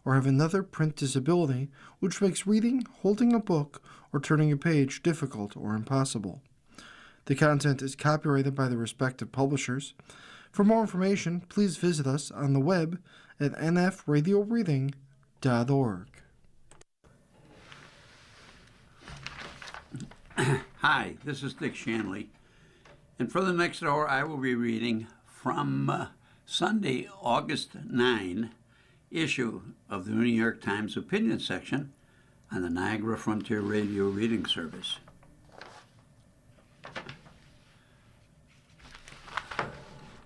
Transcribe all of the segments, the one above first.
or have another print disability which makes reading, holding a book, or turning a page difficult or impossible. The content is copyrighted by the respective publishers. For more information, please visit us on the web at nfradioreading.org. Hi, this is Dick Shanley, and for the next hour I will be reading from Sunday, August 9 issue of the New York Times opinion section on the Niagara Frontier Radio Reading Service.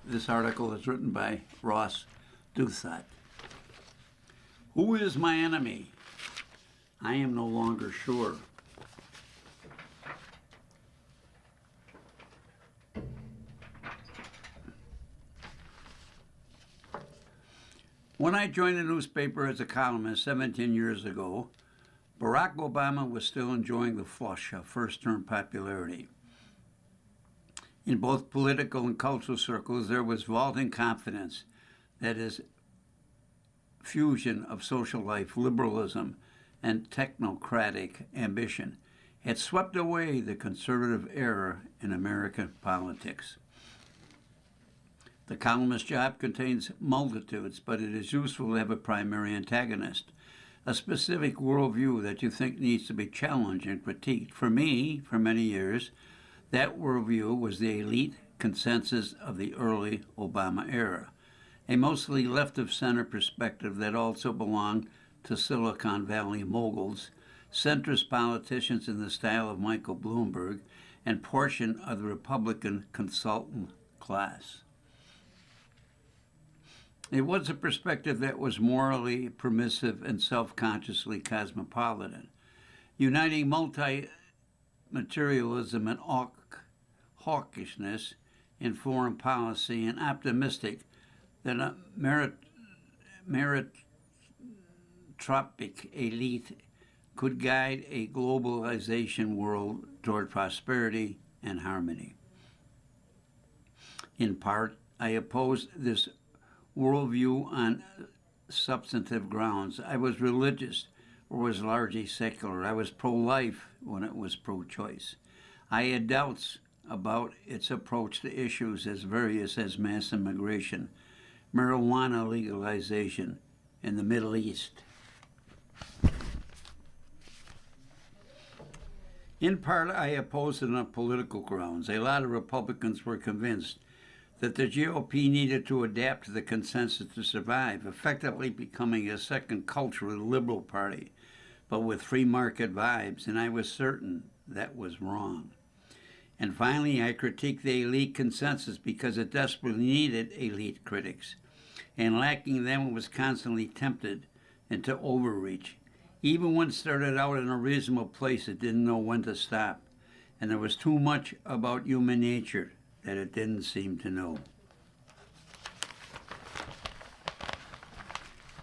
This article is written by Ross Douthat. Who is my enemy? I am no longer sure. When I joined the newspaper as a columnist 17 years ago, Barack Obama was still enjoying the flush of first-term popularity. In both political and cultural circles, there was vaulting confidence that his fusion of social life, liberalism, and technocratic ambition had swept away the conservative era in American politics. The columnist job contains multitudes, but it is useful to have a primary antagonist, a specific worldview that you think needs to be challenged and critiqued. For me, for many years, that worldview was the elite consensus of the early Obama era, a mostly left-of-center perspective that also belonged to Silicon Valley moguls, centrist politicians in the style of Michael Bloomberg, and portion of the Republican consultant class. It was a perspective that was morally permissive and self-consciously cosmopolitan, uniting multi-materialism and hawkishness in foreign policy, and optimistic that a meritocratic elite could guide a globalization world toward prosperity and harmony. In part, I opposed this worldview on substantive grounds. I was religious, or was largely secular. I was pro-life when it was pro-choice. I had doubts about its approach to issues as various as mass immigration, marijuana legalization in the Middle East. In part, I opposed it on political grounds. A lot of Republicans were convinced that the GOP needed to adapt to the consensus to survive, effectively becoming a second culturally liberal party, but with free market vibes, and I was certain that was wrong. And finally, I critiqued the elite consensus because it desperately needed elite critics, and lacking them, it was constantly tempted into overreach. Even when it started out in a reasonable place, it didn't know when to stop, and there was too much about human nature that it didn't seem to know.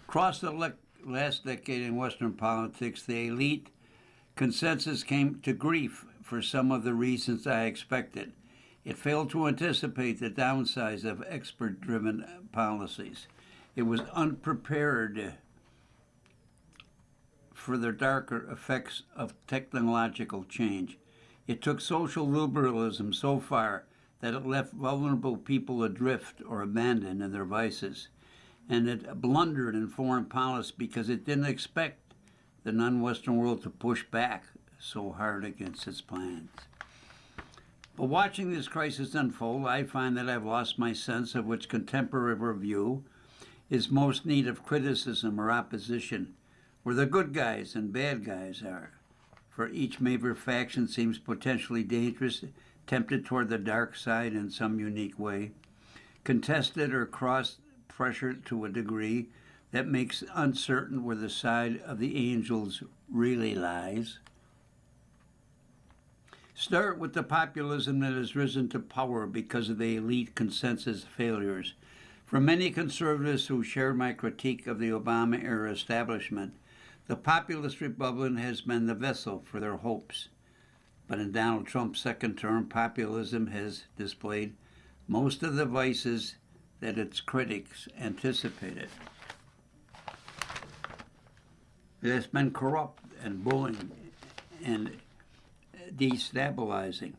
Across the last decade in Western politics, the elite consensus came to grief for some of the reasons I expected. It failed to anticipate the downsides of expert-driven policies. It was unprepared for the darker effects of technological change. It took social liberalism so far that it left vulnerable people adrift or abandoned in their vices. And it blundered in foreign policy because it didn't expect the non-Western world to push back so hard against its plans. But watching this crisis unfold, I find that I've lost my sense of which contemporary review is most need of criticism or opposition, where the good guys and bad guys are. For each major faction seems potentially dangerous, tempted toward the dark side in some unique way, contested or cross-pressured to a degree that makes uncertain where the side of the angels really lies. Start with the populism that has risen to power because of the elite consensus failures. For many conservatives who share my critique of the Obama-era establishment, the populist Republican has been the vessel for their hopes. But in Donald Trump's second term, populism has displayed most of the vices that its critics anticipated. It has been corrupt and bullying and destabilizing.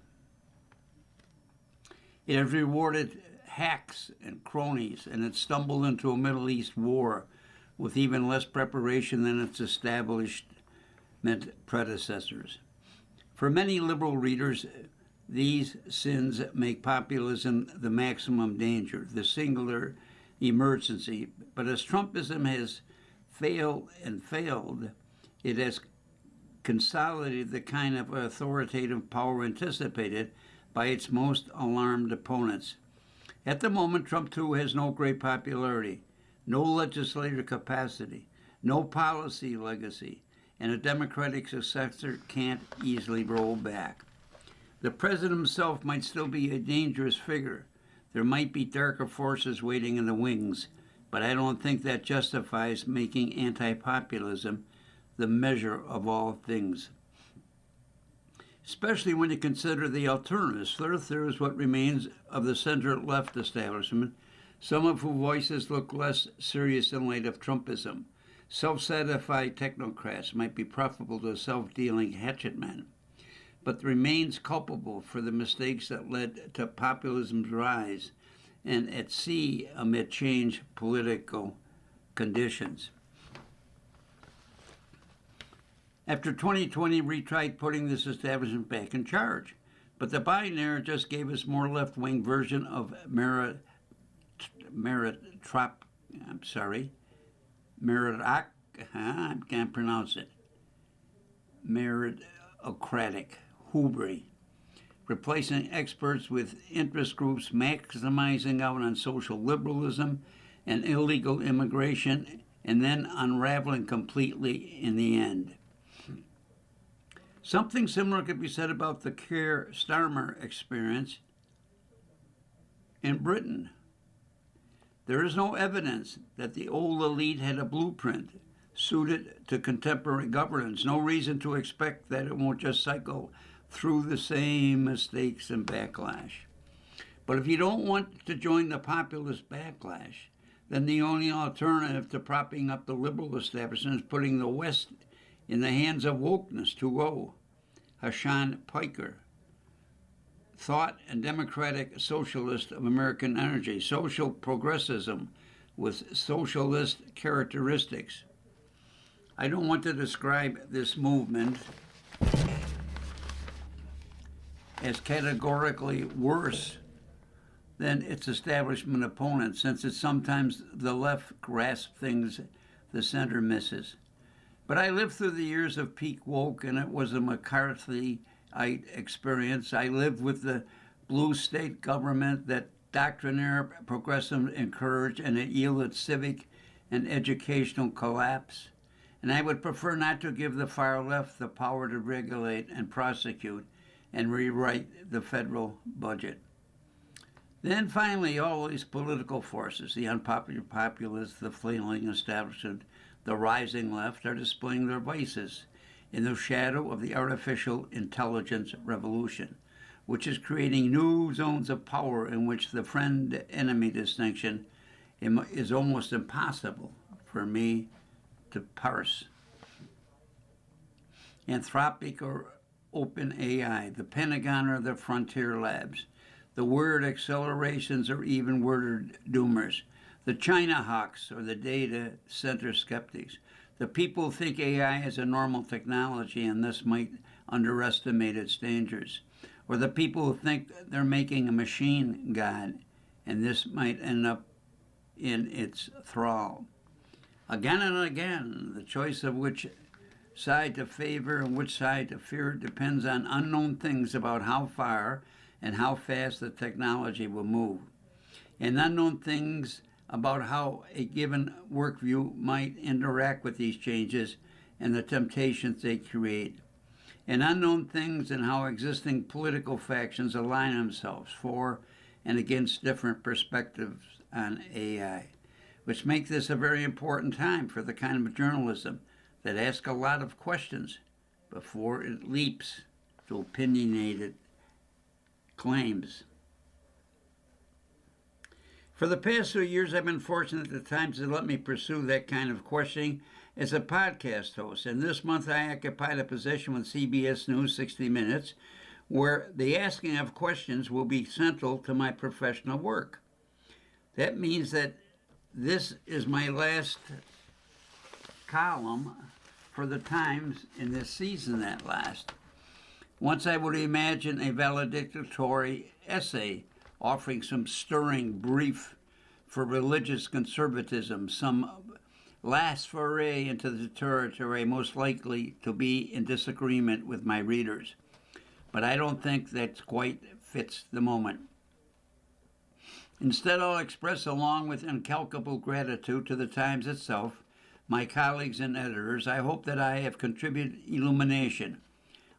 It has rewarded hacks and cronies, and it stumbled into a Middle East war with even less preparation than its establishment predecessors. For many liberal readers, these sins make populism the maximum danger, the singular emergency. But as Trumpism has failed, it has consolidated the kind of authoritative power anticipated by its most alarmed opponents. At the moment, Trump, too, has no great popularity, no legislative capacity, no policy legacy, and a Democratic successor can't easily roll back. The president himself might still be a dangerous figure. There might be darker forces waiting in the wings, but I don't think that justifies making anti-populism the measure of all things. Especially when you consider the alternatives. There is what remains of the center-left establishment, some of whose voices look less serious in light of Trumpism. Self-satisfied technocrats might be preferable to self-dealing hatchetmen, but remains culpable for the mistakes that led to populism's rise and at sea amid changed political conditions. After 2020, we tried putting this establishment back in charge, but the Biden era just gave us more left-wing version of I can't pronounce it, meritocratic hubris, replacing experts with interest groups maximizing out on social liberalism and illegal immigration, and then unraveling completely in the end. Something similar could be said about the Keir Starmer experience in Britain. There is no evidence that the old elite had a blueprint suited to contemporary governance. No reason to expect that it won't just cycle through the same mistakes and backlash. But if you don't want to join the populist backlash, then the only alternative to propping up the liberal establishment is putting the West in the hands of wokeness 2.0. Hashan Piker, thought and democratic socialist of American energy, social progressivism with socialist characteristics. I don't want to describe this movement as categorically worse than its establishment opponents, since it's sometimes the left grasps things the center misses. But I lived through the years of peak woke, and it was a McCarthyite experience. I lived with the blue state government that doctrinaire progressives encouraged, and it yielded civic and educational collapse. And I would prefer not to give the far left the power to regulate and prosecute and rewrite the federal budget. Then finally, all these political forces, the unpopular populists, the flailing establishment, the rising left, are displaying their vices in the shadow of the artificial intelligence revolution, which is creating new zones of power in which the friend-enemy distinction is almost impossible for me to parse. Anthropic or OpenAI, the Pentagon or the Frontier Labs, the word accelerations or even word doomers, the China hawks or the data center skeptics, the people who think AI is a normal technology and thus might underestimate its dangers, or the people who think they're making a machine god and this might end up in its thrall. Again and again, the choice of which side to favor and which side to fear depends on unknown things about how far and how fast the technology will move, and unknown things about how a given worldview might interact with these changes and the temptations they create, and unknown things in how existing political factions align themselves for and against different perspectives on AI, which make this a very important time for the kind of journalism that asks a lot of questions before it leaps to opinionated claims. For the past 2 years, I've been fortunate at times to let me pursue that kind of questioning as a podcast host, and this month I occupied a position with CBS News 60 Minutes, where the asking of questions will be central to my professional work. That means that this is my last column for the Times in this season at last. Once I would imagine a valedictory essay offering some stirring brief for religious conservatism, some last foray into the territory most likely to be in disagreement with my readers. But I don't think that quite fits the moment. Instead, I'll express, along with incalculable gratitude to the Times itself, my colleagues and editors, I hope that I have contributed illumination.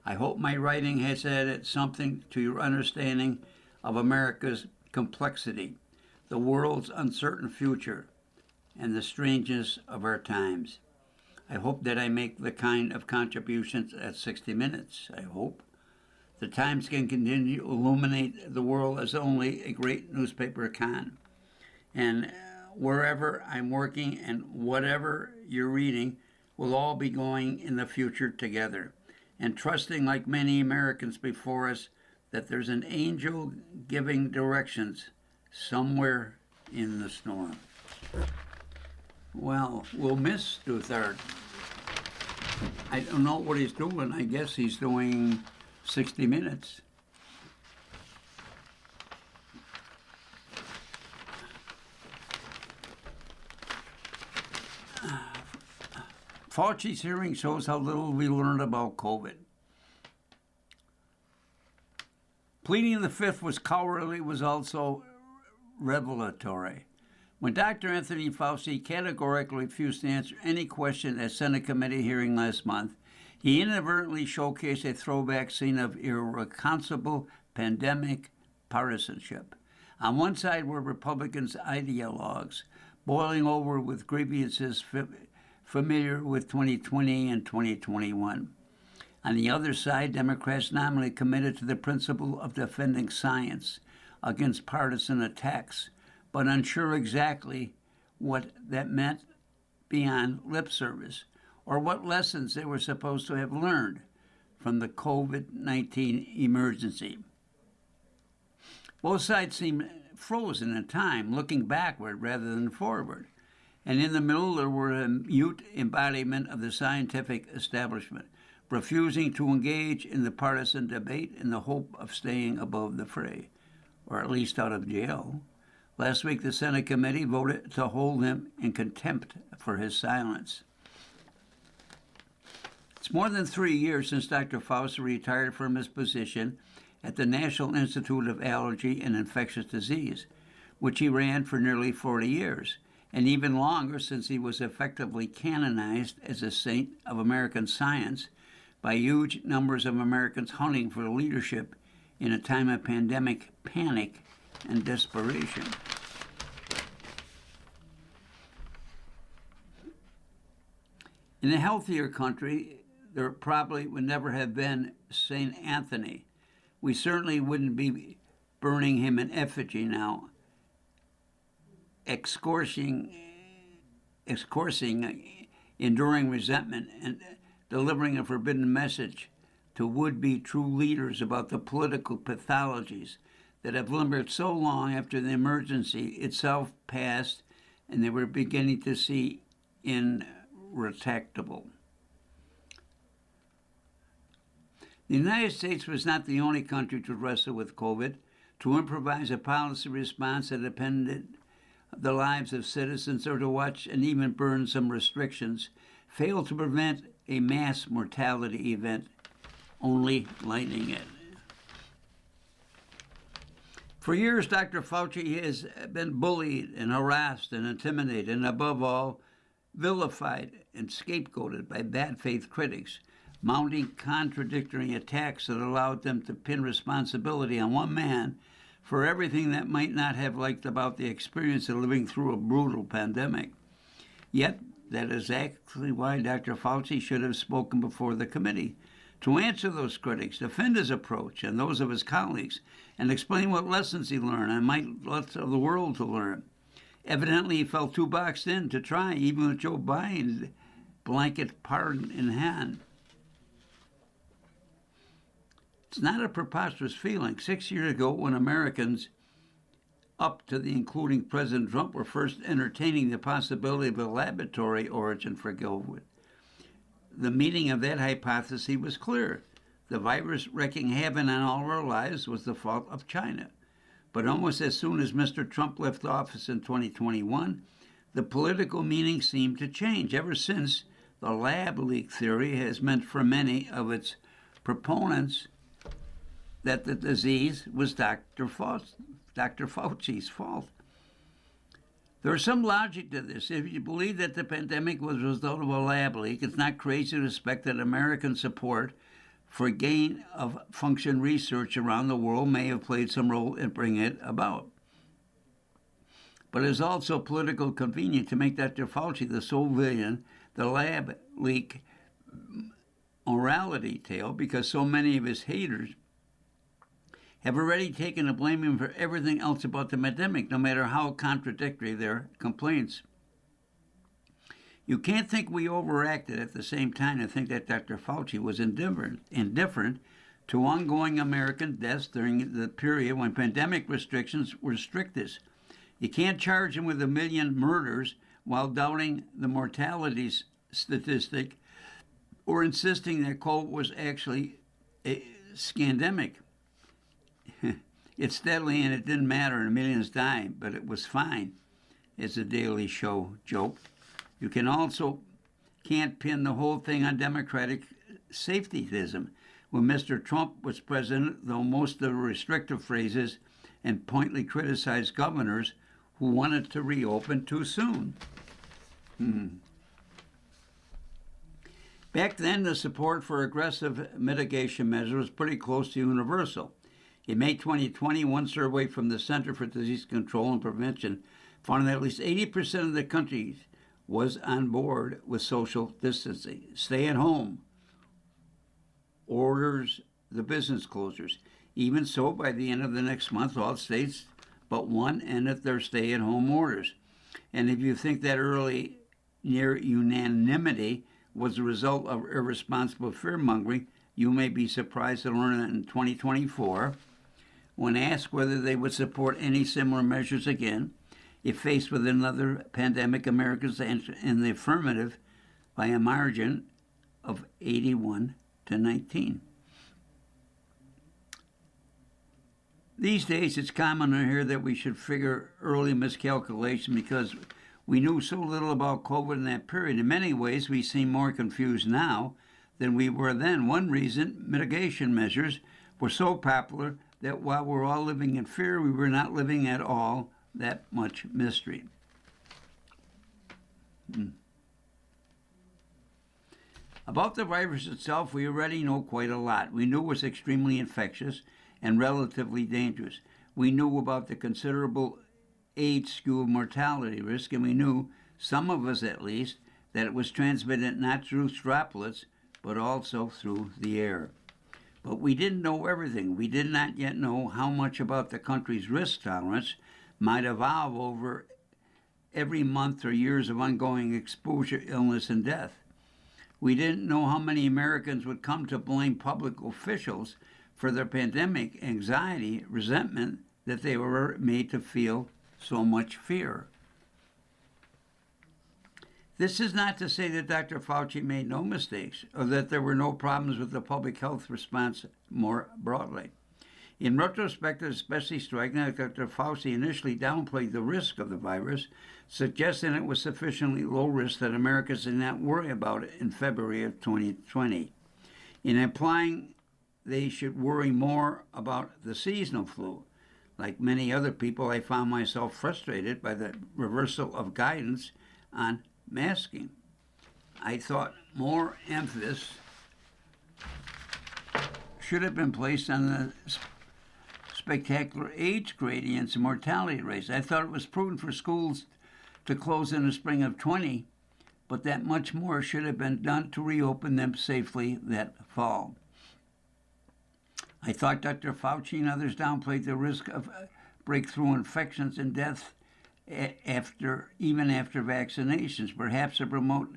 I hope my writing has added something to your understanding of America's complexity, the world's uncertain future, and the strangeness of our times. I hope that I make the kind of contributions at 60 Minutes, I hope. The Times can continue to illuminate the world as only a great newspaper can. And wherever I'm working and whatever you're reading, we'll all be going in the future together. And trusting, like many Americans before us, that there's an angel giving directions somewhere in the storm. Well, we'll miss Duthard. I don't know what he's doing. I guess he's doing 60 Minutes. Fauci's hearing shows how little we learned about COVID. Pleading the fifth was cowardly was also revelatory. When Dr. Anthony Fauci categorically refused to answer any question at Senate committee hearing last month, he inadvertently showcased a throwback scene of irreconcilable pandemic partisanship. On one side were Republicans' ideologues, boiling over with grievances familiar with 2020 and 2021. On the other side, Democrats nominally committed to the principle of defending science against partisan attacks, but unsure exactly what that meant beyond lip service, or what lessons they were supposed to have learned from the COVID-19 emergency. Both sides seemed frozen in time, looking backward rather than forward. And in the middle, there were a mute embodiment of the scientific establishment, refusing to engage in the partisan debate in the hope of staying above the fray, or at least out of jail. Last week, the Senate committee voted to hold him in contempt for his silence. It's more than 3 years since Dr. Fauci retired from his position at the National Institute of Allergy and Infectious Disease, which he ran for nearly 40 years, and even longer since he was effectively canonized as a saint of American science by huge numbers of Americans hunting for leadership in a time of pandemic panic and desperation. In a healthier country, there probably would never have been St. Anthony. We certainly wouldn't be burning him in effigy now, excoursing, enduring resentment, and delivering a forbidden message to would-be true leaders about the political pathologies that have lingered so long after the emergency itself passed and they were beginning to see irretractable. The United States was not the only country to wrestle with COVID, to improvise a policy response that depended on the lives of citizens or to watch and even burn some restrictions, failed to prevent a mass mortality event, only lightening it. For years, Dr. Fauci has been bullied and harassed and intimidated and, above all, vilified and scapegoated by bad faith critics, mounting contradictory attacks that allowed them to pin responsibility on one man for everything that might not have liked about the experience of living through a brutal pandemic. Yet, that is exactly why Dr. Fauci should have spoken before the committee, to answer those critics, defend his approach and those of his colleagues, and explain what lessons he learned and might let the world to learn. Evidently, he felt too boxed in to try, even with Joe Biden blanket pardon in hand. It's not a preposterous feeling. 6 years ago, when Americans, up to the including President Trump, were first entertaining the possibility of a laboratory origin for COVID, the meaning of that hypothesis was clear. The virus wreaking havoc on all of our lives was the fault of China. But almost as soon as Mr. Trump left office in 2021, the political meaning seemed to change. Ever since, the lab leak theory has meant for many of its proponents that the disease was Dr. Fauci's fault. There is some logic to this. If you believe that the pandemic was a result of a lab leak, it's not crazy to expect that American support for gain of function research around the world may have played some role in bringing it about. But it's also political convenient to make Dr. Fauci the sole villain, the lab leak morality tale, because so many of his haters have already taken to blame him for everything else about the pandemic, no matter how contradictory their complaints. You can't think we overacted at the same time and think that Dr. Fauci was indifferent to ongoing American deaths during the period when pandemic restrictions were strictest. You can't charge him with 1 million murders while doubting the mortality statistic or insisting that COVID was actually a scandemic. It's deadly and it didn't matter and millions died, but it was fine. It's a Daily Show joke. You can also can't pin the whole thing on Democratic safetyism. When Mr. Trump was president, though most of the restrictive phrases and pointedly criticized governors who wanted to reopen too soon. Back then, the support for aggressive mitigation measures was pretty close to universal. In May 2020, one survey from the Center for Disease Control and Prevention found that at least 80% of the country was on board with social distancing. Stay at home orders the business closures. Even so, by the end of the next month, all states but one ended their stay-at-home orders. And if you think that early near unanimity was a result of irresponsible fear-mongering, you may be surprised to learn that in 2024, when asked whether they would support any similar measures again, if faced with another pandemic, Americans answered in the affirmative by a margin of 81 to 19. These days, it's common to hear that we should figure early miscalculation because we knew so little about COVID in that period. In many ways, we seem more confused now than we were then. One reason, mitigation measures were so popular that while we're all living in fear, we were not living at all that much mystery. About the virus itself, we already know quite a lot. We knew it was extremely infectious and relatively dangerous. We knew about the considerable age-skewed mortality risk, and we knew, some of us at least, that it was transmitted not through droplets, but also through the air. But we didn't know everything. We did not yet know how much about the country's risk tolerance might evolve over every month or years of ongoing exposure, illness, and death. We didn't know how many Americans would come to blame public officials for their pandemic anxiety, resentment that they were made to feel so much fear. This is not to say that Dr. Fauci made no mistakes or that there were no problems with the public health response more broadly. In retrospect, it's especially striking that Dr. Fauci initially downplayed the risk of the virus, suggesting it was sufficiently low risk that Americans did not worry about it in February of 2020. In implying they should worry more about the seasonal flu. Like many other people, I found myself frustrated by the reversal of guidance on masking. I thought more emphasis should have been placed on the spectacular age gradients and mortality rates. I thought it was prudent for schools to close in the spring of 20, but that much more should have been done to reopen them safely that fall. I thought Dr. Fauci and others downplayed the risk of breakthrough infections and death even after vaccinations. Perhaps a remote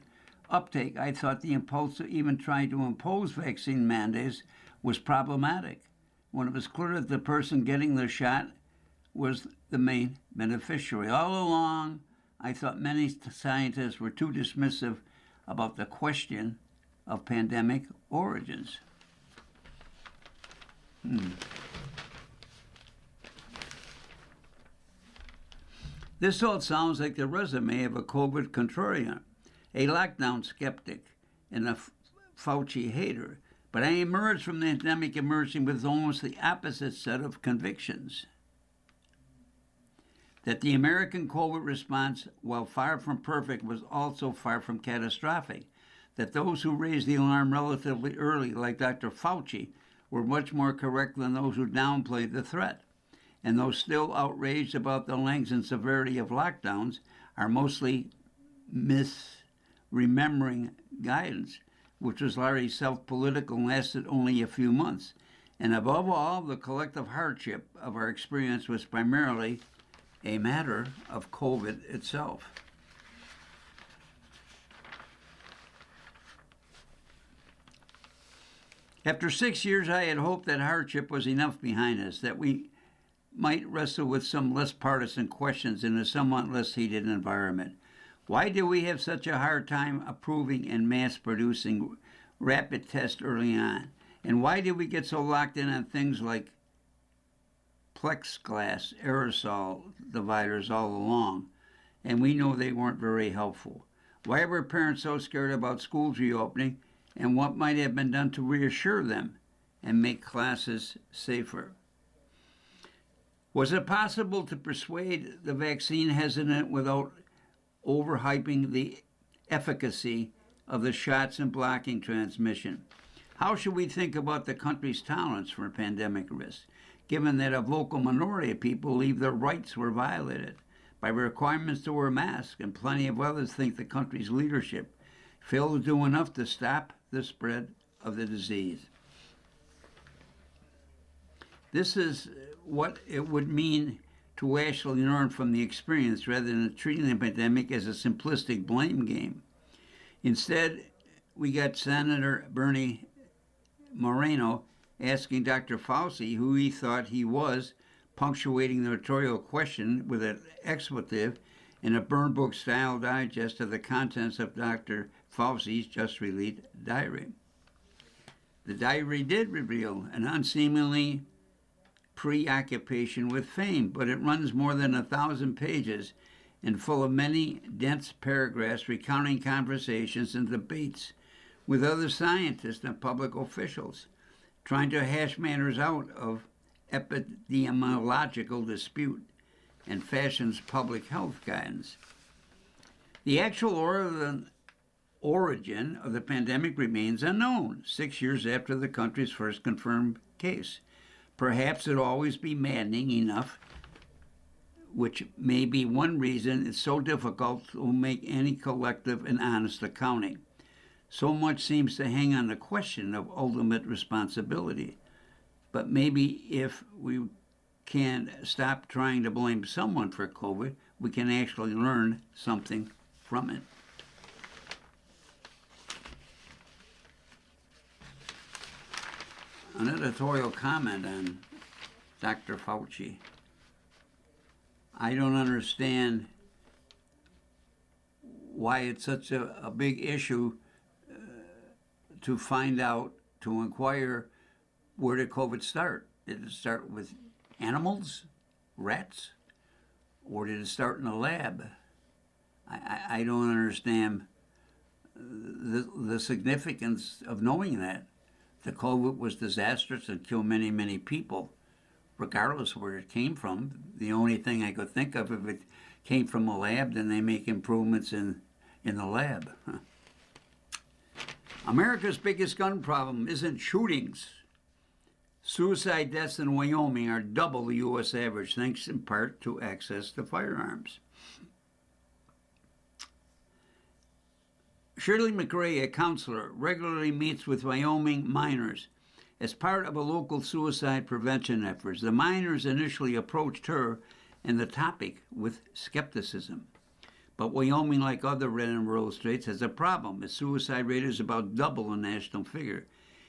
uptake, I thought the impulse to even try to impose vaccine mandates was problematic, when it was clear that the person getting the shot was the main beneficiary. All along, I thought many scientists were too dismissive about the question of pandemic origins. This all sounds like the resume of a COVID contrarian, a lockdown skeptic, and a Fauci hater. But I emerged from the pandemic emerging with almost the opposite set of convictions. That the American COVID response, while far from perfect, was also far from catastrophic. That those who raised the alarm relatively early, like Dr. Fauci, were much more correct than those who downplayed the threat. And those still outraged about the length and severity of lockdowns are mostly misremembering guidance, which was largely self-political and lasted only a few months. And above all, the collective hardship of our experience was primarily a matter of COVID itself. After 6 years, I had hoped that hardship was enough behind us, that we might wrestle with some less partisan questions in a somewhat less heated environment. Why do we have such a hard time approving and mass-producing rapid tests early on? And why did we get so locked in on things like plexiglass aerosol dividers all along? And we know they weren't very helpful. Why were parents so scared about schools reopening, and what might have been done to reassure them and make classes safer? Was it possible to persuade the vaccine hesitant without overhyping the efficacy of the shots and blocking transmission? How should we think about the country's tolerance for pandemic risk, given that a vocal minority of people believe their rights were violated by requirements to wear masks, and plenty of others think the country's leadership failed to do enough to stop the spread of the disease? This is what it would mean to actually learn from the experience rather than treating the pandemic as a simplistic blame game. Instead, we got Senator Bernie Moreno asking Dr. Fauci who he thought he was, punctuating the rhetorical question with an expletive in a burn book style digest of the contents of Dr. Fauci's just released diary. The diary did reveal an unseemly preoccupation with fame, but it runs more than 1,000 pages and full of many dense paragraphs recounting conversations and debates with other scientists and public officials, trying to hash matters out of epidemiological dispute and fashions public health guidance. The actual origin of the pandemic remains unknown 6 years after the country's first confirmed case. Perhaps it'll always be maddening enough, which may be one reason it's so difficult to make any collective and honest accounting. So much seems to hang on the question of ultimate responsibility. But maybe if we can stop trying to blame someone for COVID, we can actually learn something from it. An editorial comment on Dr. Fauci. I don't understand why it's such a big issue to find out, to inquire, where did COVID start? Did it start with animals, rats, or did it start in a lab? I don't understand the significance of knowing that. The COVID was disastrous and killed many, many people, regardless of where it came from. The only thing I could think of, if it came from a lab, then they make improvements in the lab. America's biggest gun problem isn't shootings. Suicide deaths in Wyoming are double the U.S. average, thanks in part to access to firearms. Shirley McRae, a counselor, regularly meets with Wyoming minors as part of a local suicide prevention efforts. The minors initially approached her and the topic with skepticism, But Wyoming, like other red and rural states, has a problem. Its suicide rate is about double the national figure.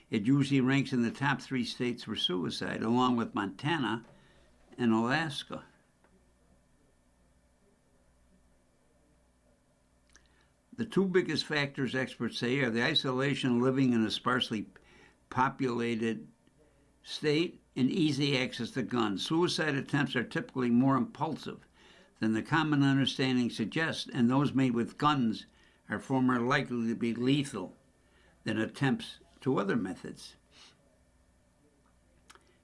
It usually ranks in the top 3 states for suicide, along with Montana and Alaska. The 2 biggest factors experts say are the isolation of living in a sparsely populated state and easy access to guns. Suicide attempts are typically more impulsive than the common understanding suggests, and those made with guns are far more likely to be lethal than attempts to other methods.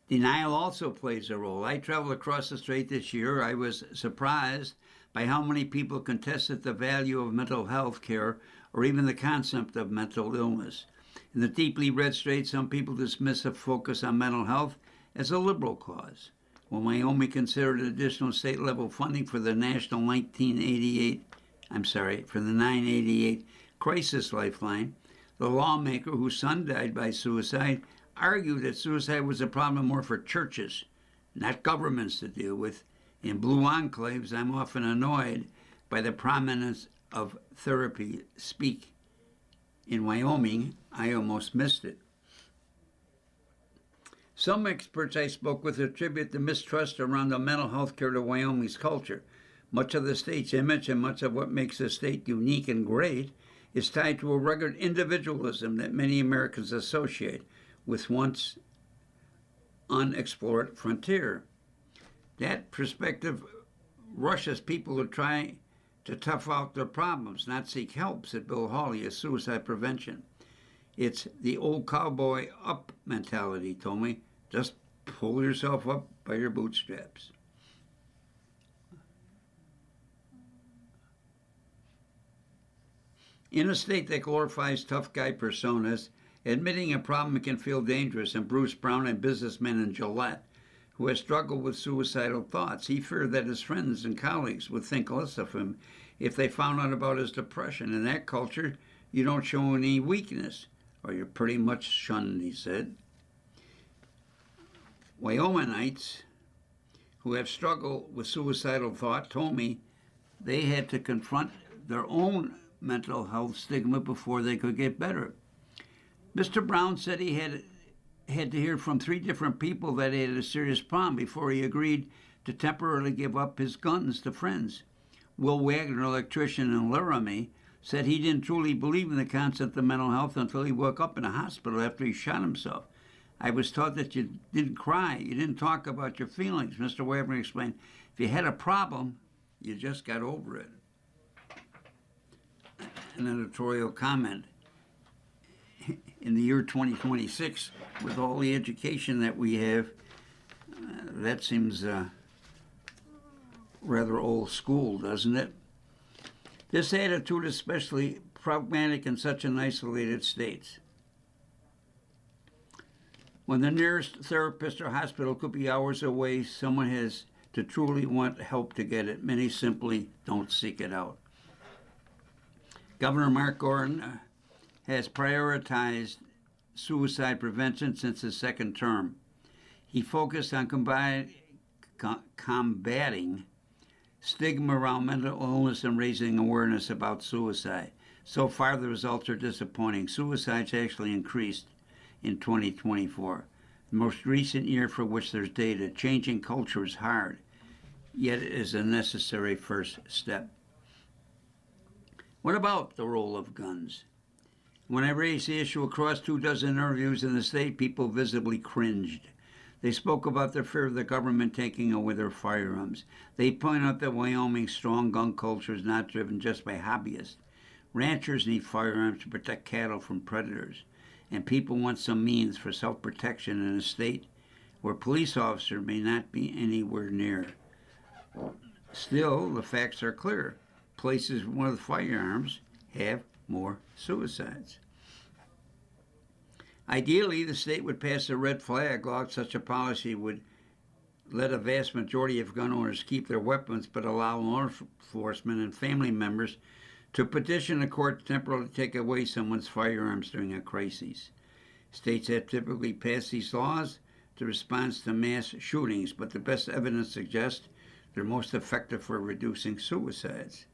Denial also plays a role. I traveled across the state this year. I was surprised by how many people contested the value of mental health care or even the concept of mental illness. In the deeply red state, some people dismiss a focus on mental health as a liberal cause. When Wyoming considered additional state-level funding for the national 988 crisis lifeline, the lawmaker whose son died by suicide argued that suicide was a problem more for churches, not governments, to deal with. In blue enclaves, I'm often annoyed by the prominence of therapy speak. In Wyoming, I almost missed it. Some experts I spoke with attribute the mistrust around the mental health care to Wyoming's culture. Much of the state's image and much of what makes the state unique and great is tied to a rugged individualism that many Americans associate with once unexplored frontier. That perspective rushes people to try to tough out their problems, not seek help, said Bill Hawley of suicide prevention. It's the old cowboy up mentality, he told me. Just pull yourself up by your bootstraps. In a state that glorifies tough guy personas, admitting a problem can feel dangerous, and Bruce Brown, a businessman in Gillette, who has struggled with suicidal thoughts, he feared that his friends and colleagues would think less of him if they found out about his depression. In that culture, you don't show any weakness, or you're pretty much shunned, he said. Wyomingites who have struggled with suicidal thought told me they had to confront their own mental health stigma before they could get better. Mr. Brown said he had to hear from 3 different people that he had a serious problem before he agreed to temporarily give up his guns to friends. Will Wagner, electrician in Laramie, said he didn't truly believe in the concept of mental health until he woke up in a hospital after he shot himself. I was taught that you didn't cry, you didn't talk about your feelings. Mr. Wagner explained, if you had a problem, you just got over it. An editorial comment. In the year 2026, with all the education that we have, that seems rather old school, doesn't it? This attitude is especially pragmatic in such an isolated state. When the nearest therapist or hospital could be hours away, someone has to truly want help to get it. Many simply don't seek it out. Governor Mark Gordon has prioritized suicide prevention since his second term. He focused on combating stigma around mental illness and raising awareness about suicide. So far, the results are disappointing. Suicides actually increased in 2024, the most recent year for which there's data. Changing culture is hard, yet it is a necessary first step. What about the role of guns? When I raised the issue across 24 interviews in the state, people visibly cringed. They spoke about their fear of the government taking away their firearms. They point out that Wyoming's strong gun culture is not driven just by hobbyists. Ranchers need firearms to protect cattle from predators, and people want some means for self-protection in a state where police officers may not be anywhere near. Still, the facts are clear. Places with firearms have more suicides. Ideally, the state would pass a red flag law. Such a policy would let a vast majority of gun owners keep their weapons, but allow law enforcement and family members to petition a court to temporarily take away someone's firearms during a crisis. States have typically passed these laws to respond to mass shootings, but the best evidence suggests they're most effective for reducing suicides.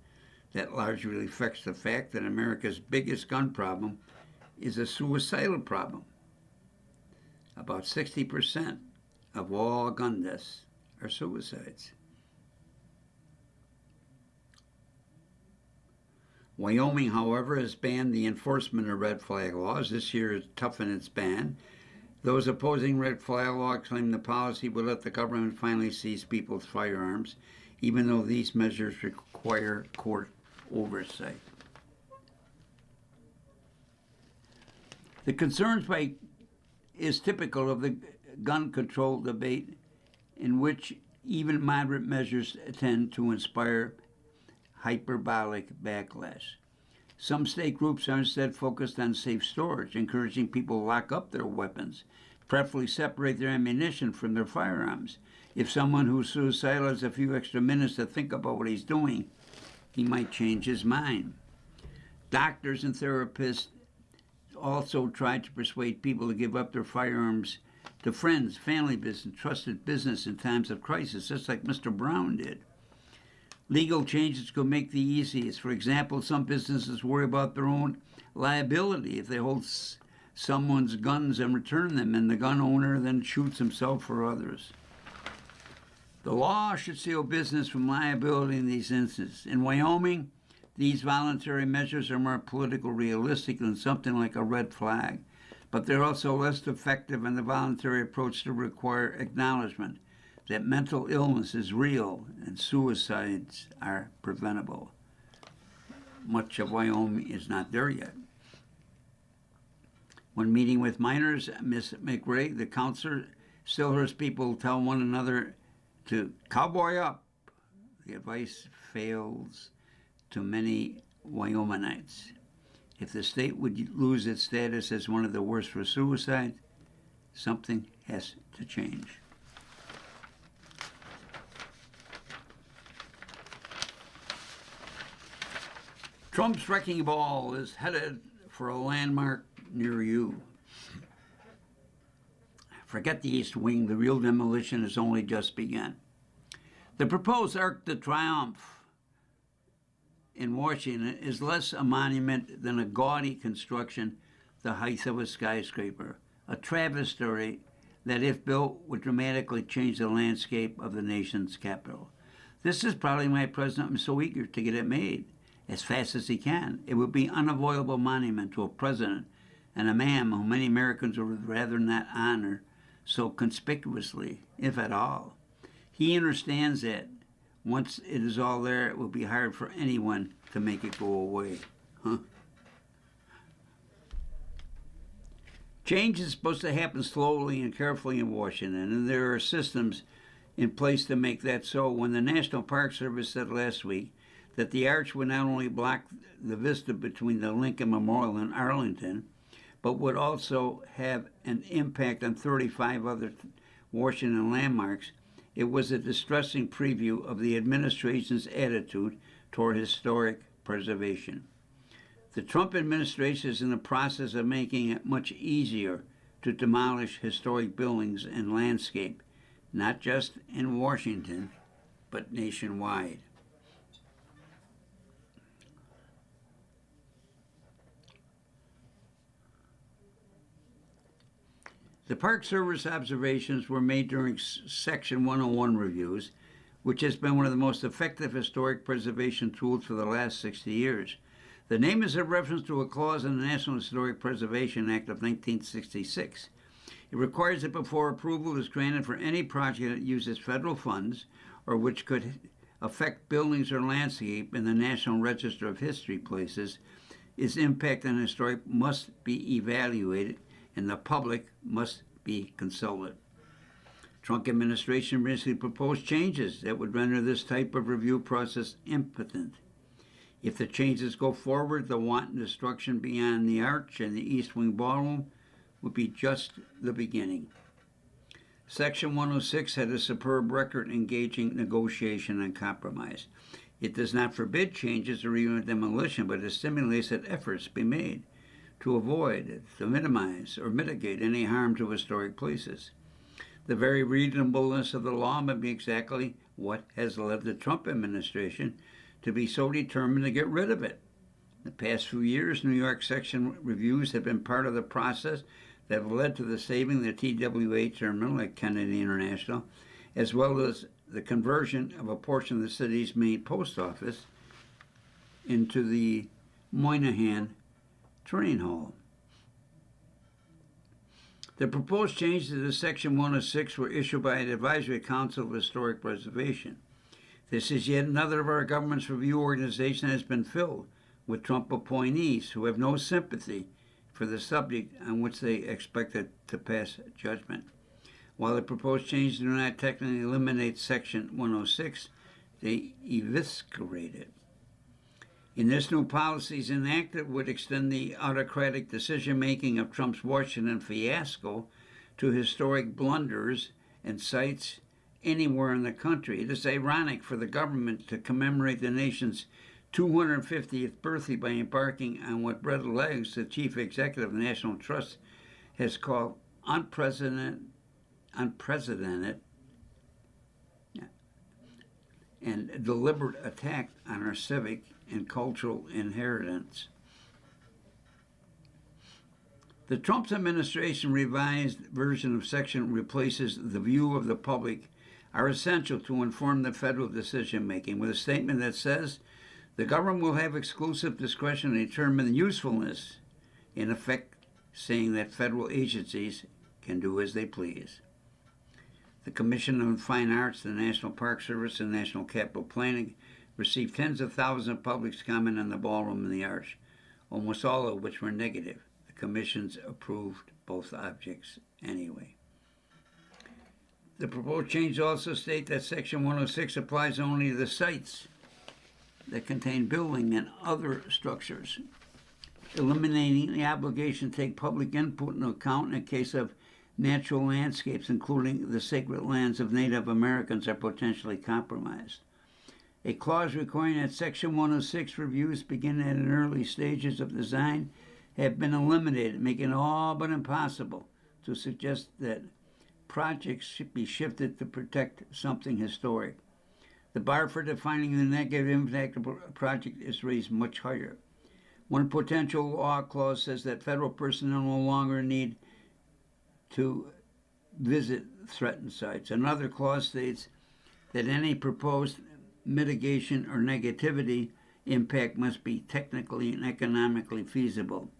That largely reflects the fact that America's biggest gun problem is a suicidal problem. About 60% of all gun deaths are suicides. Wyoming, however, has banned the enforcement of red flag laws. This year it toughened its ban. Those opposing red flag law claim the policy will let the government finally seize people's firearms, even though these measures require court oversight. The concerns is typical of the gun control debate, in which even moderate measures tend to inspire hyperbolic backlash. Some state groups are instead focused on safe storage, encouraging people to lock up their weapons, preferably separate their ammunition from their firearms. If someone who's suicidal has a few extra minutes to think about what he's doing, he might change his mind. Doctors and therapists also try to persuade people to give up their firearms to friends, family business, trusted business in times of crisis, just like Mr. Brown did. Legal changes could make the easiest. For example, some businesses worry about their own liability if they hold someone's guns and return them, and the gun owner then shoots himself or others. The law should shield business from liability in these instances. In Wyoming, these voluntary measures are more politically realistic than something like a red flag, but they're also less effective in the voluntary approach to require acknowledgement that mental illness is real and suicides are preventable. Much of Wyoming is not there yet. When meeting with minors, Ms. McRae, the counselor, still hears people tell one another to cowboy up. The advice fails to many Wyomingites. If the state would lose its status as one of the worst for suicide, something has to change. Trump's wrecking ball is headed for a landmark near you. Forget the East Wing. The real demolition has only just begun. The proposed Arc de Triomphe in Washington is less a monument than a gaudy construction the height of a skyscraper, a travesty that, if built, would dramatically change the landscape of the nation's capital. This is probably why President is so eager to get it made as fast as he can. It would be an unavoidable monument to a president and a man whom many Americans would rather not honor so conspicuously, if at all. He understands that once it is all there, it will be hard for anyone to make it go away. Change is supposed to happen slowly and carefully in Washington, and there are systems in place to make that so. When the National Park Service said last week that the arch would not only block the vista between the Lincoln Memorial and Arlington, but would also have an impact on 35 other Washington landmarks, it was a distressing preview of the administration's attitude toward historic preservation. The Trump administration is in the process of making it much easier to demolish historic buildings and landscape, not just in Washington, but nationwide. The Park Service observations were made during Section 101 reviews, which has been one of the most effective historic preservation tools for the last 60 years. The name is a reference to a clause in the National Historic Preservation Act of 1966. It requires that before approval is granted for any project that uses federal funds or which could affect buildings or landscape in the National Register of Historic Places, its impact on historic must be evaluated and the public must be consulted. Trump administration recently proposed changes that would render this type of review process impotent. If the changes go forward, the wanton destruction beyond the arch and the East Wing Ballroom would be just the beginning. Section 106 had a superb record engaging negotiation and compromise. It does not forbid changes or even demolition, but it stimulates that efforts be made to avoid, to minimize, or mitigate any harm to historic places. The very reasonableness of the law may be exactly what has led the Trump administration to be so determined to get rid of it. In the past few years, New York section reviews have been part of the process that have led to the saving of the TWA terminal at Kennedy International, as well as the conversion of a portion of the city's main post office into the Moynihan Train Hall. The proposed changes to Section 106 were issued by the Advisory Council of Historic Preservation. This is yet another of our government's review organization that has been filled with Trump appointees who have no sympathy for the subject on which they expected to pass judgment. While the proposed changes do not technically eliminate Section 106, they eviscerate it. In this new policies enacted would extend the autocratic decision-making of Trump's Washington fiasco to historic blunders and sites anywhere in the country. It is ironic for the government to commemorate the nation's 250th birthday by embarking on what Brett Leggs, the chief executive of the National Trust, has called unprecedented and deliberate attack on our civic and cultural inheritance. The Trump administration revised version of section replaces the view of the public are essential to inform the federal decision making with a statement that says the government will have exclusive discretion to determine the usefulness, in effect saying that federal agencies can do as they please. The Commission on Fine Arts, the National Park Service, and National Capital Planning received tens of thousands of public's comment on the ballroom and the arch, almost all of which were negative. The commissions approved both objects anyway. The proposed change also state that Section 106 applies only to the sites that contain building and other structures, eliminating the obligation to take public input into account in case of natural landscapes, including the sacred lands of Native Americans, are potentially compromised. A clause requiring that Section 106 reviews begin at an early stages of design have been eliminated, making it all but impossible to suggest that projects should be shifted to protect something historic. The bar for defining the negative impact of a project is raised much higher. One potential law clause says that federal personnel no longer need to visit threatened sites. Another clause states that any proposed mitigation or negativity impact must be technically and economically feasible.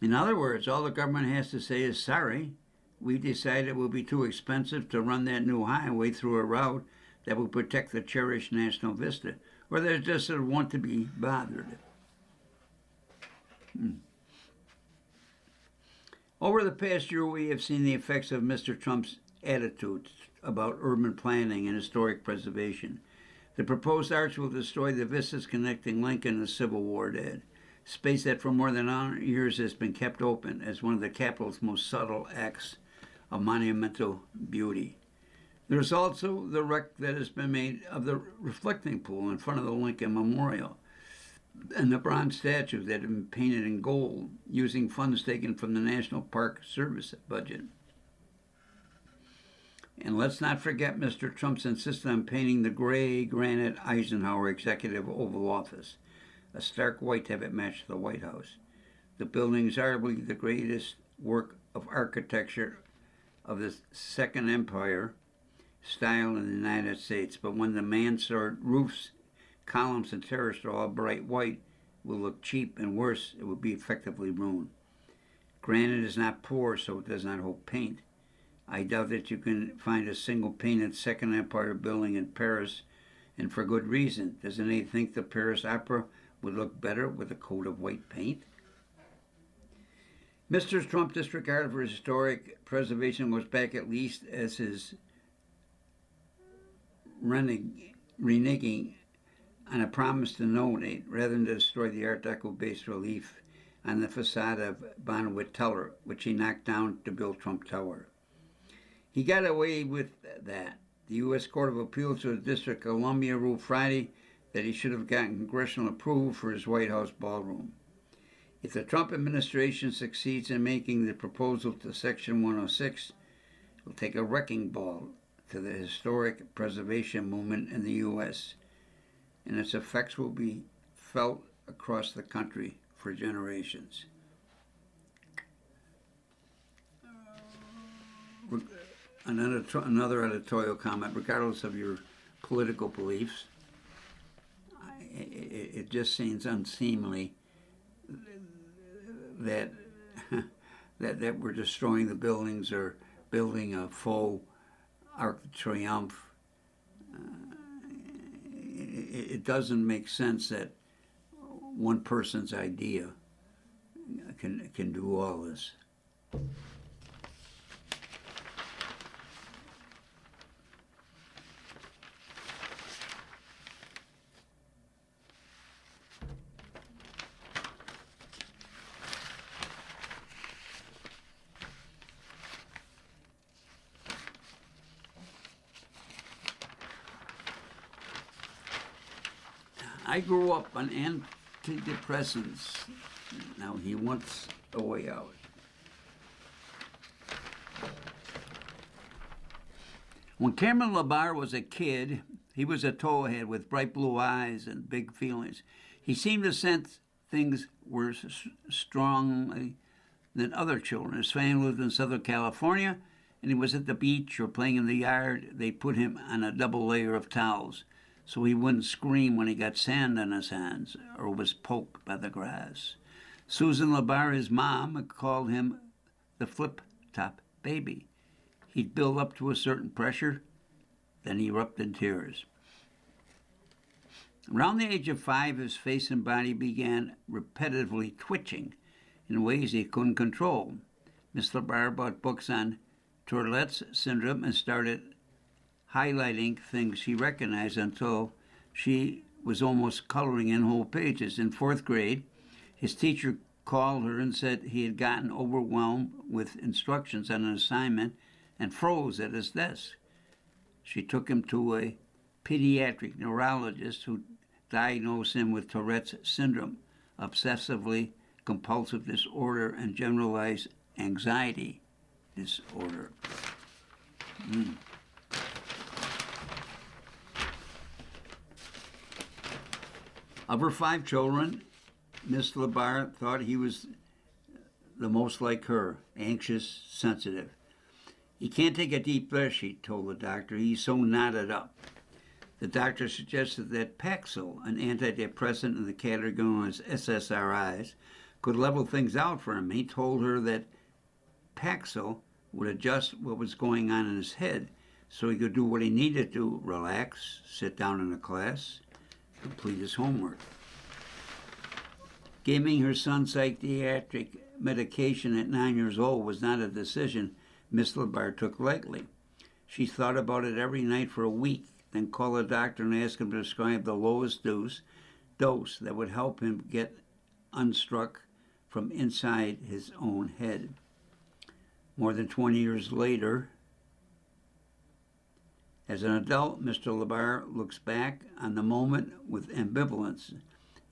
In other words, all the government has to say is, sorry, we decided it will be too expensive to run that new highway through a route that will protect the cherished National Vista, or they just don't want to be bothered. Over the past year, we have seen the effects of Mr. Trump's attitudes about urban planning and historic preservation. The proposed arch will destroy the vistas connecting Lincoln and the Civil War dead, space that for more than 100 years has been kept open as one of the capital's most subtle acts of monumental beauty. There's also the wreck that has been made of the reflecting pool in front of the Lincoln Memorial and the bronze statues that have been painted in gold using funds taken from the National Park Service budget. And let's not forget Mr. Trump's insistence on painting the gray granite Eisenhower Executive Oval Office, a stark white to have it match the White House. The building is arguably the greatest work of architecture of the Second Empire style in the United States, but when the mansard roofs, columns, and terrace are all bright white, it will look cheap, and worse, it will be effectively ruined. Granite is not poor, so it does not hold paint. I doubt that you can find a single painted Second Empire building in Paris, and for good reason. Doesn't he think the Paris Opera would look better with a coat of white paint? Mr. Trump disregard for historic preservation goes back at least as his reneging on a promise to donate rather than to destroy the Art Deco bas relief on the facade of Bonwit Teller, which he knocked down to build Trump Tower. He got away with that. The U.S. Court of Appeals to the District of Columbia ruled Friday that he should have gotten congressional approval for his White House ballroom. If the Trump administration succeeds in making the proposal to Section 106, it will take a wrecking ball to the historic preservation movement in the U.S. and its effects will be felt across the country for generations. Another editorial comment: regardless of your political beliefs, it just seems unseemly that that we're destroying the buildings or building a faux Arc de Triomphe. It doesn't make sense that one person's idea can do all this. I grew up on antidepressants. Now he wants a way out. When Cameron LaBarre was a kid, he was a towhead with bright blue eyes and big feelings. He seemed to sense things were strongly than other children. His family lived in Southern California, and he was at the beach or playing in the yard. They put him on a double layer of towels so he wouldn't scream when he got sand on his hands or was poked by the grass. Susan LaBarre, his mom, called him the flip-top baby. He'd build up to a certain pressure, then erupt in tears. Around the age of 5, his face and body began repetitively twitching in ways he couldn't control. Miss LaBarre bought books on Tourette's syndrome and started highlighting things she recognized until she was almost coloring in whole pages. In 4th grade, his teacher called her and said he had gotten overwhelmed with instructions on an assignment and froze at his desk. She took him to a pediatric neurologist who diagnosed him with Tourette's syndrome, obsessively compulsive disorder, and generalized anxiety disorder. Of her 5 children, Miss LaBarre thought he was the most like her, anxious, sensitive. He can't take a deep breath, she told the doctor. He's so knotted up. The doctor suggested that Paxil, an antidepressant in the category known as SSRIs, could level things out for him. He told her that Paxil would adjust what was going on in his head so he could do what he needed to: relax, sit down in a class, complete his homework. Giving her son psychiatric medication at 9 years old was not a decision Miss LaBarre took lightly. She thought about it every night for a week, then called the doctor and asked him to prescribe the lowest dose that would help him get unstruck from inside his own head. More than 20 years later, as an adult, Mr. LaBarre looks back on the moment with ambivalence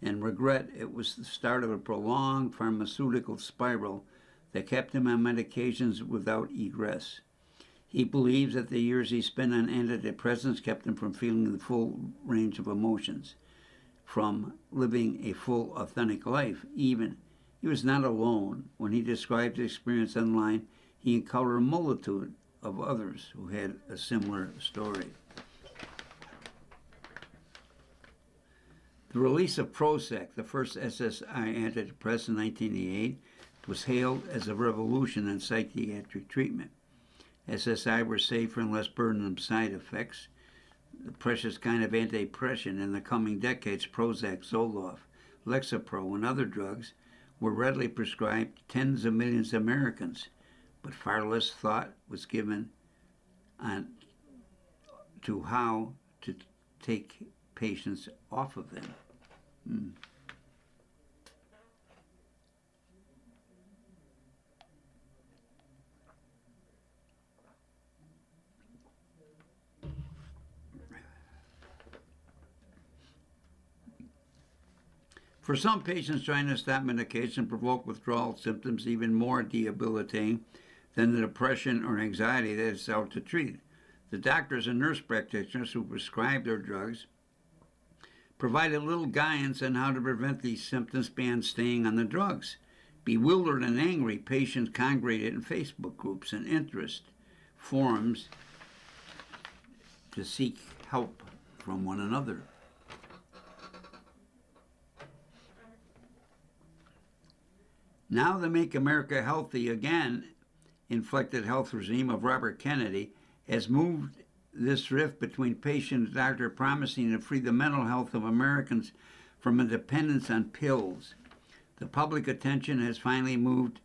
and regret. It was the start of a prolonged pharmaceutical spiral that kept him on medications without egress. He believes that the years he spent on antidepressants kept him from feeling the full range of emotions, from living a full, authentic life. Even he was not alone. When he described his experience online, he encountered a multitude of others who had a similar story. The release of Prozac, the first SSI antidepressant in 1988, was hailed as a revolution in psychiatric treatment. SSI were safer and less burdensome side effects. The precious kind of antidepressant in the coming decades, Prozac, Zoloft, Lexapro, and other drugs, were readily prescribed to tens of millions of Americans, but far less thought was given to how to take patients off of them. For some patients, trying to stop medication provoke withdrawal symptoms even more debilitating than the depression or anxiety that it's out to treat. The doctors and nurse practitioners who prescribe their drugs provided little guidance on how to prevent these symptoms beyond staying on the drugs. Bewildered and angry, patients congregated in Facebook groups and interest forums to seek help from one another. Now the Make America Healthy Again inflected health regime of Robert Kennedy has moved this rift between patient and doctor, promising to free the mental health of Americans from a dependence on pills. The public attention has finally moved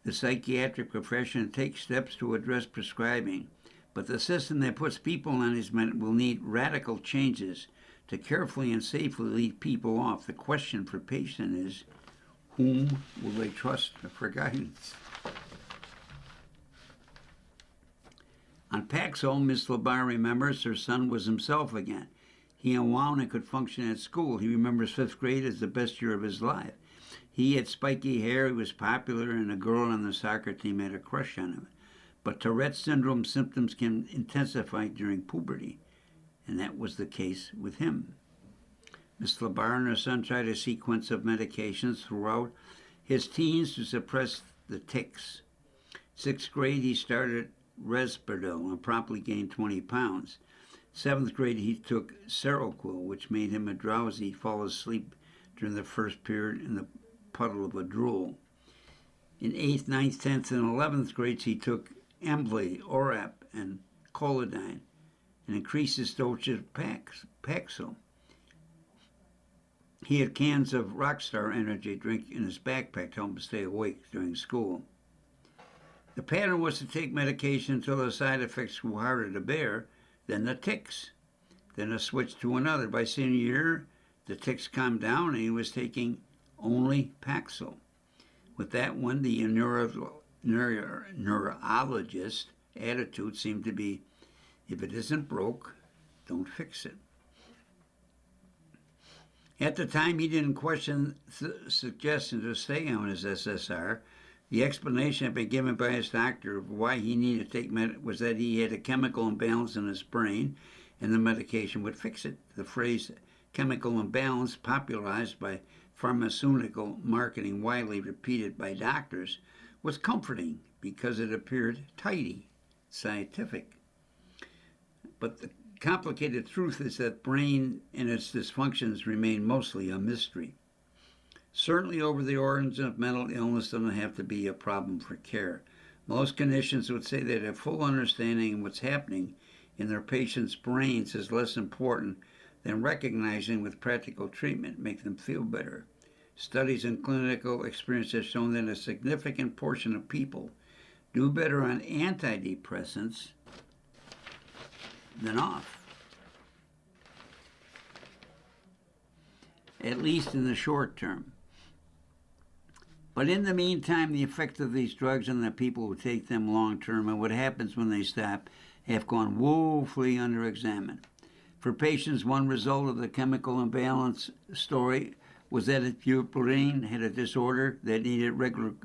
the psychiatric profession to take steps to address prescribing. But the system that puts people on these meds will need radical changes to carefully and safely lead people off. The question for patients is, whom will they trust for guidance? On Paxil, Miss Labar remembers her son was himself again. He unwound and could function at school. He remembers 5th grade as the best year of his life. He had spiky hair, he was popular, and a girl on the soccer team had a crush on him. But Tourette's syndrome symptoms can intensify during puberty, and that was the case with him. Miss Labar and her son tried a sequence of medications throughout his teens to suppress the tics. 6th grade, he started Risperdal and promptly gained 20 pounds. 7th grade, he took Seroquel, which made him a drowsy, fall asleep during the first period in the puddle of a drool. In 8th, 9th, 10th, and 11th grades, he took Embley, Orap, and Colidine, and increased his dosage of Paxil. He had cans of Rockstar energy drink in his backpack to help him stay awake during school. The pattern was to take medication until the side effects grew harder to bear, then the tics, then a switch to another. By senior year, the tics calmed down and he was taking only Paxil. With that one, the neurologist attitude seemed to be, if it isn't broke, don't fix it. At the time, he didn't question suggestions to stay on his SSR. The explanation had been given by his doctor of why he needed to take was that he had a chemical imbalance in his brain, and the medication would fix it. The phrase chemical imbalance, popularized by pharmaceutical marketing, widely repeated by doctors, was comforting because it appeared tidy, scientific. But the complicated truth is that brain and its dysfunctions remain mostly a mystery. Certainly over the origins of mental illness doesn't have to be a problem for care. Most clinicians would say that a full understanding of what's happening in their patients' brains is less important than recognizing with practical treatment make them feel better. Studies and clinical experience have shown that a significant portion of people do better on antidepressants than off, at least in the short term. But in the meantime, the effect of these drugs on the people who take them long term and what happens when they stop have gone woefully under-examined. For patients, one result of the chemical imbalance story was that if your brain had a disorder that needed regular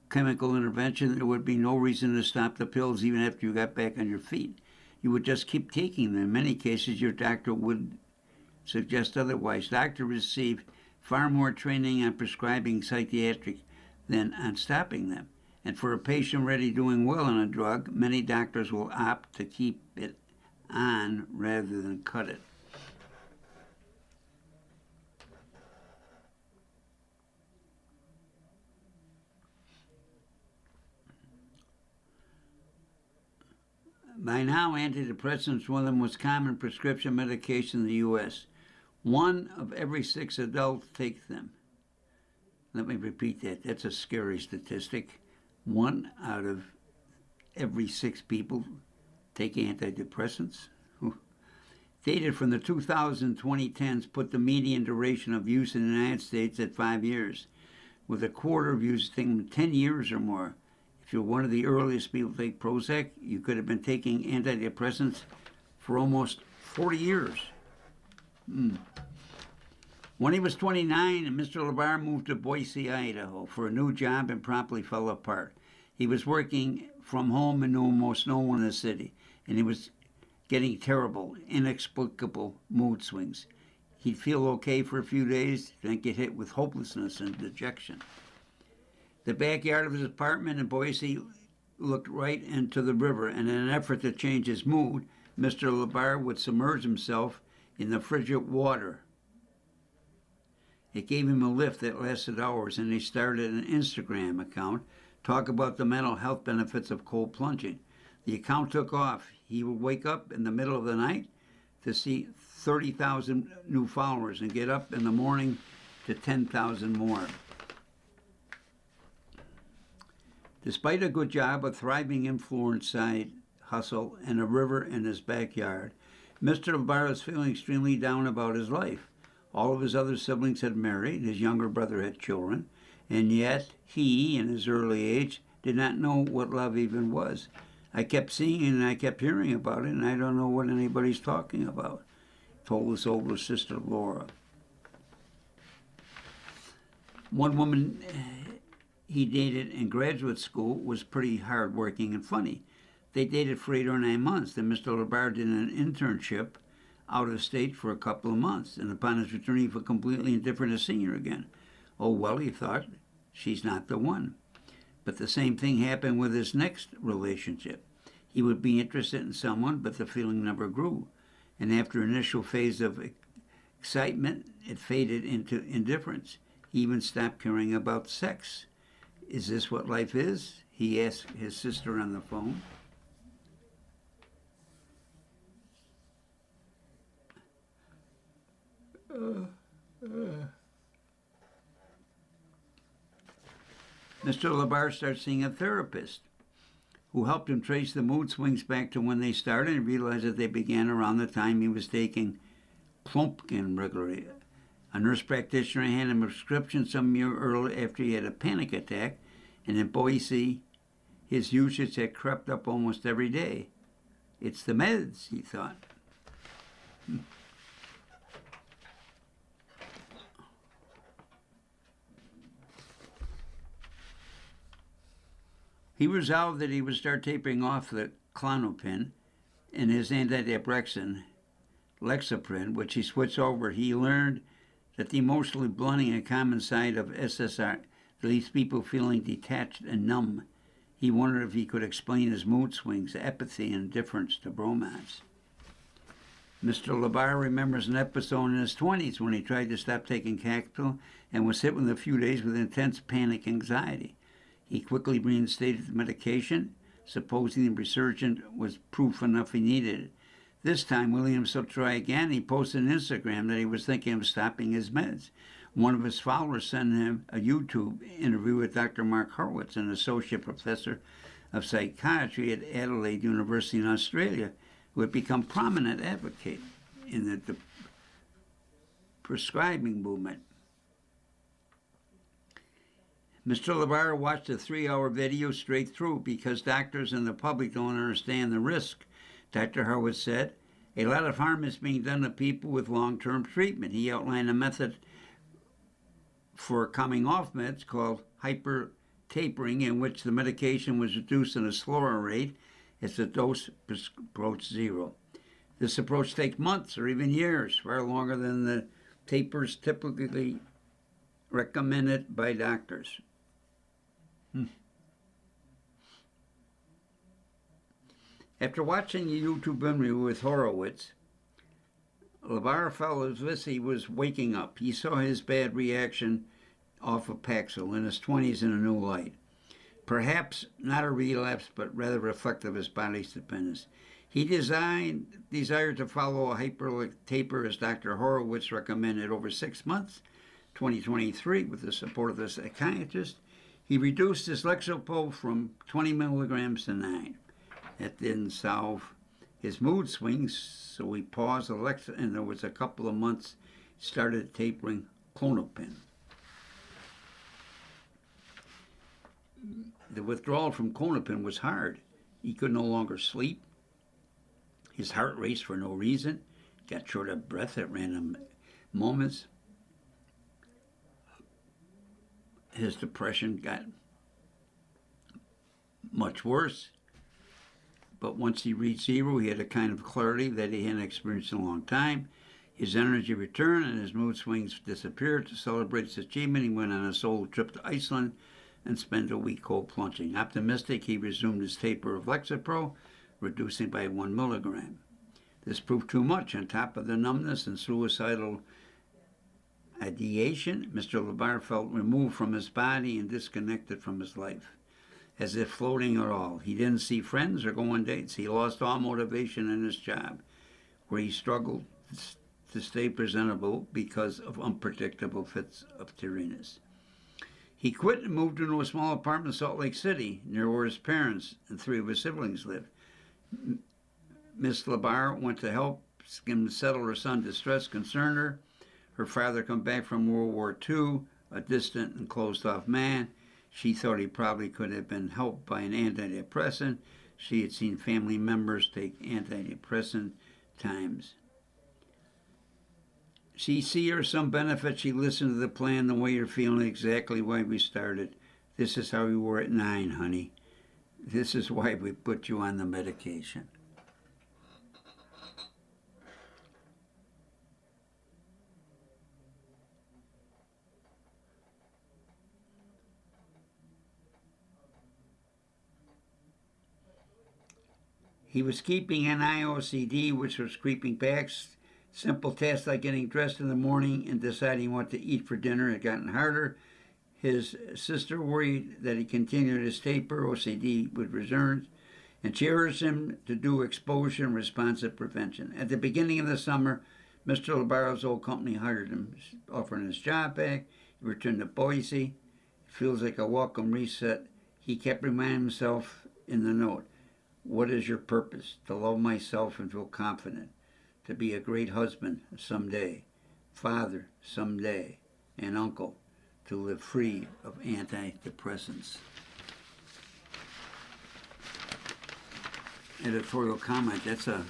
chemical intervention, there would be no reason to stop the pills even after you got back on your feet. You would just keep taking them. In many cases, your doctor would suggest otherwise. Doctors receive far more training on prescribing psychiatric than on stopping them. And for a patient already doing well on a drug, many doctors will opt to keep it on rather than cut it. By now, antidepressants are one of the most common prescription medications in the U.S. 1 of every 6 adults take them. Let me repeat that. That's a scary statistic. 1 out of every 6 people take antidepressants. Data from the 2010s put the median duration of use in the United States at 5 years, with a quarter of users taking 10 years or more. If you're one of the earliest people to take Prozac, you could have been taking antidepressants for almost 40 years. When he was 29, Mr. Labar moved to Boise, Idaho for a new job and promptly fell apart. He was working from home and knew almost no one in the city, and he was getting terrible, inexplicable mood swings. He'd feel okay for a few days, then get hit with hopelessness and dejection. The backyard of his apartment in Boise looked right into the river, and in an effort to change his mood, Mr. LeBar would submerge himself in the frigid water. It gave him a lift that lasted hours, and he started an Instagram account, talk about the mental health benefits of cold plunging. The account took off. He would wake up in the middle of the night to see 30,000 new followers and get up in the morning to 10,000 more. Despite a good job, a thriving influence side hustle, and a river in his backyard, Mr. LeBar was feeling extremely down about his life. All of his other siblings had married, his younger brother had children, and yet he, in his early age, did not know what love even was. I kept seeing it and I kept hearing about it, and I don't know what anybody's talking about, told his older sister, Laura. One woman he dated in graduate school was pretty hardworking and funny. They dated for 8 or 9 months. Then Mr. LeBar did an internship out of state for a couple of months, and upon his return, he felt completely indifferent as senior again. Oh, well, he thought, she's not the one. But the same thing happened with his next relationship. He would be interested in someone, but the feeling never grew. And after an initial phase of excitement, it faded into indifference. He even stopped caring about sex. Is this what life is? He asked his sister on the phone. Mr. LeBar started seeing a therapist who helped him trace the mood swings back to when they started and realized that they began around the time he was taking Plumpkin regularly. A nurse practitioner handed him a prescription some year earlier after he had a panic attack, and in Boise, his usage had crept up almost every day. It's the meds, he thought. He resolved that he would start tapering off the Klonopin and his antidepressant, Lexaprin, which he switched over. He learned that the emotionally blunting a common side of SSR leaves people feeling detached and numb. He wondered if he could explain his mood swings, apathy, and indifference to bromance. Mr. LeBar remembers an episode in his 20s when he tried to stop taking Capsule and was hit within a few days with intense panic anxiety. He quickly reinstated the medication, supposing the resurgence was proof enough he needed it. This time, willing himself to try again, he posted on Instagram that he was thinking of stopping his meds. One of his followers sent him a YouTube interview with Dr. Mark Horowitz, an associate professor of psychiatry at Adelaide University in Australia, who had become a prominent advocate in the prescribing movement. Mr. LeBar watched a 3-hour video straight through because doctors and the public don't understand the risk. Dr. Horowitz said, a lot of harm is being done to people with long-term treatment. He outlined a method for coming off meds called hyper-tapering, in which the medication was reduced at a slower rate as the dose approached zero. This approach takes months or even years, far longer than the tapers typically recommended by doctors. After watching a YouTube interview with Horowitz, LeBar felt as if he was waking up. He saw his bad reaction off of Paxil in his 20s in a new light. Perhaps not a relapse, but rather reflective of his body's dependence. He desired to follow a hyper-taper as Dr. Horowitz recommended over 6 months, 2023, with the support of the psychiatrist. He reduced his Lexapro from 20 milligrams to 9. That didn't solve his mood swings, so he paused Alexa, and there was a couple of months started tapering Klonopin. The withdrawal from Klonopin was hard. He could no longer sleep. His heart raced for no reason, got short of breath at random moments. His depression got much worse. But once he reached zero, he had a kind of clarity that he hadn't experienced in a long time. His energy returned and his mood swings disappeared. To celebrate his achievement, he went on a solo trip to Iceland and spent a week cold plunging. Optimistic, he resumed his taper of Lexapro, reducing by 1 milligram. This proved too much. On top of the numbness and suicidal ideation, Mr. LaBar felt removed from his body and disconnected from his life, as if floating at all. He didn't see friends or go on dates. He lost all motivation in his job, where he struggled to stay presentable because of unpredictable fits of teariness. He quit and moved into a small apartment in Salt Lake City, near where his parents and 3 of his siblings lived. Miss LaBar went to help him settle her son's distress, concerned her. Her father come back from World War II, a distant and closed-off man. She thought he probably could have been helped by an antidepressant. She had seen family members take antidepressant times. She see her some benefit. She listened to the plan, the way you're feeling, exactly why we started. This is how you were at 9, honey. This is why we put you on the medication. He was keeping an IOCD, which was creeping back. Simple tasks like getting dressed in the morning and deciding what to eat for dinner had gotten harder. His sister worried that he continued his taper, OCD would return, and she urged him to do exposure and responsive prevention. At the beginning of the summer, Mr. LaBar's old company hired him, offering his job back. He returned to Boise. It feels like a welcome reset. He kept reminding himself in the note, what is your purpose? To love myself and feel confident. To be a great husband someday, father someday, and uncle. To live free of antidepressants. Editorial comment, that's a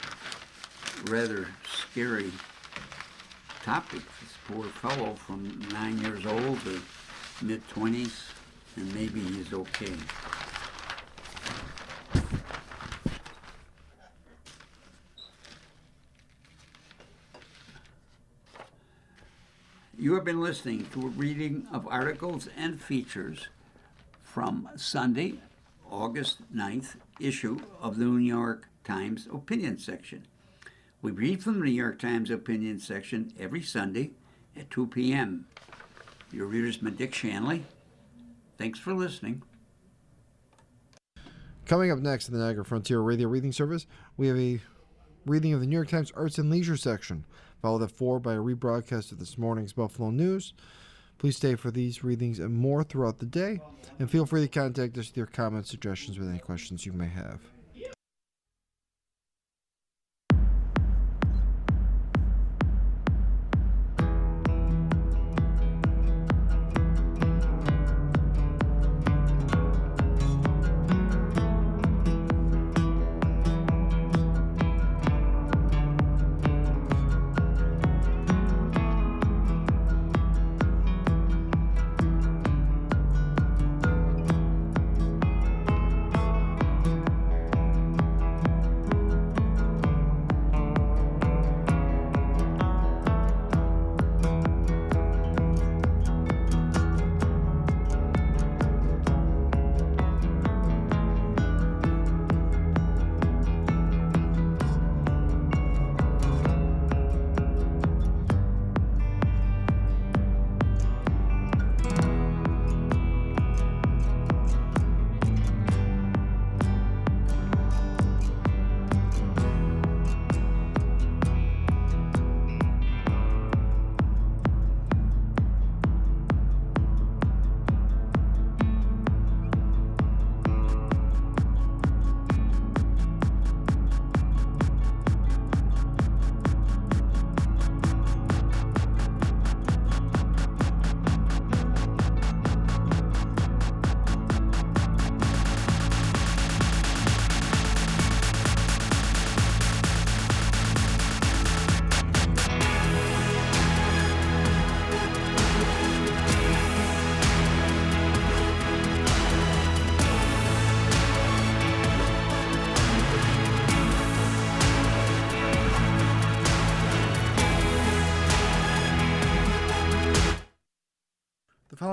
rather scary topic. This poor fellow from 9 years old to mid-20s, and maybe he's okay. You have been listening to a reading of articles and features from Sunday, August 9th issue of the New York Times Opinion Section. We read from the New York Times Opinion Section every Sunday at 2 p.m. Your reader's been Dick Shanley. Thanks for listening. Coming up next in the Niagara Frontier Radio Reading Service, we have a reading of the New York Times Arts and Leisure section, followed at 4 by a rebroadcast of this morning's Buffalo News. Please stay for these readings and more throughout the day, and feel free to contact us with your comments, suggestions, with any questions you may have.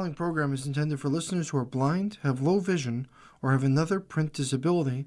following program is intended for listeners who are blind, have low vision, or have another print disability